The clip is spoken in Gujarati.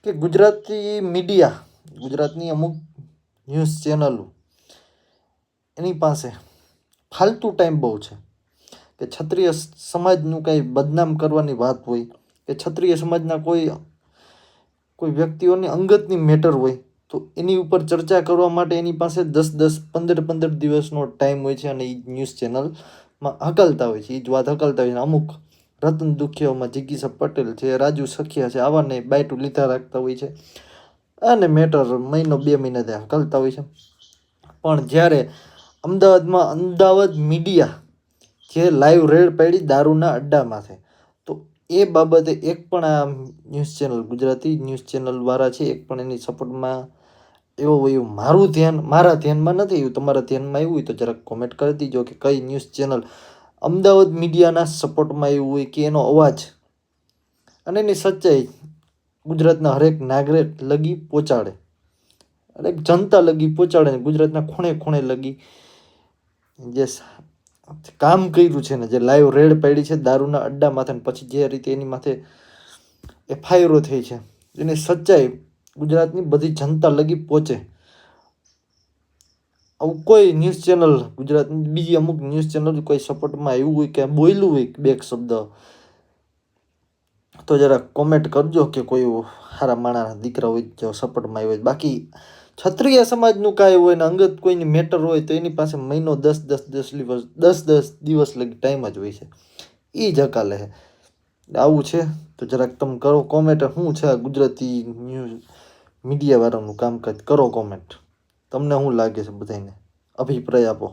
કે ગુજરાતી મીડિયા, ગુજરાતની અમુક ન્યૂઝ ચેનલો એની પાસે ફાલતુ ટાઈમ બહુ છે. કે ક્ષત્રિય સમાજનું કંઈ બદનામ કરવાની વાત હોય, કે ક્ષત્રિય સમાજના કોઈ વ્યક્તિઓની અંગતની મેટર હોય તો એની ઉપર ચર્ચા કરવા માટે એની પાસે 10-10, 15-15 દિવસનો ટાઈમ હોય છે અને એ ન્યૂઝ ચેનલમાં હકલતા હોય છે, એ જ વાત હકલતા હોય છે. અમુક રતન દુખિયાઓમાં જિગીસા પટેલ છે, રાજુ સખિયા છે, આવાને બાયટું લીધા રાખતા હોય છે અને મેટર મહિનો 2 મહિના ત્યાં હકલતા હોય છે. પણ જ્યારે અમદાવાદ મીડિયા જે લાઈવ રેડ પાડી દારૂના અડ્ડામાંથી, તો એ બાબતે એક પણ આ ન્યૂઝ ચેનલ, ગુજરાતી ન્યૂઝ ચેનલવાળા છે, એક પણ એની સપોર્ટમાં એવું મારા ધ્યાનમાં નથી આવ્યું. તમારા ધ્યાનમાં આવ્યું હોય તો જરાક કોમેન્ટ કરી દીજો કે કઈ ન્યૂઝ ચેનલ અમદાવાદ મીડિયાના સપોર્ટમાં આવ્યું હોય, કે એનો અવાજ અને એની સચ્ચાઈ ગુજરાતના હરેક નાગરિક લગી પહોંચાડે, હરેક જનતા લગી પહોંચાડે, ગુજરાતના ખૂણે ખૂણે લગી જે કામ કર્યું છે ને, જે લાઈવ રેડ પાડી છે દારૂના અડ્ડા માથે, પછી જે રીતે એની માથે એફઆઈઆરો થઈ છે, એની સચ્ચાઈ ગુજરાતની બધી જનતા લગી પહોંચે. આવું કોઈ ન્યૂઝ ચેનલ ગુજરાતની બીજી અમુક ન્યૂઝ ચેનલ કોઈ સપોર્ટમાં આવ્યું હોય કે બોલ્યું હોય બે શબ્દ, તો જરા કોમેન્ટ કરજો કે કોઈ સારા માણસના દીકરા હોય જો સપોર્ટમાં આવ્યો હોય. બાકી ક્ષત્રિય સમાજનું કાંઈ હોય ને અંગત કોઈની મેટર હોય તો એની પાસે મહિનો 10 દિવસ લગી ટાઈમ જ હોય છે, એ જ હકાલે છે. આવું છે તો જરાક તમે કરો કોમેન્ટ, શું છે આ ગુજરાતી ન્યૂઝ મીડિયાવાળાનું કામકાજ કરો કોમેન્ટ. તમને શું લાગે છે બધાને, અભિપ્રાય આપો.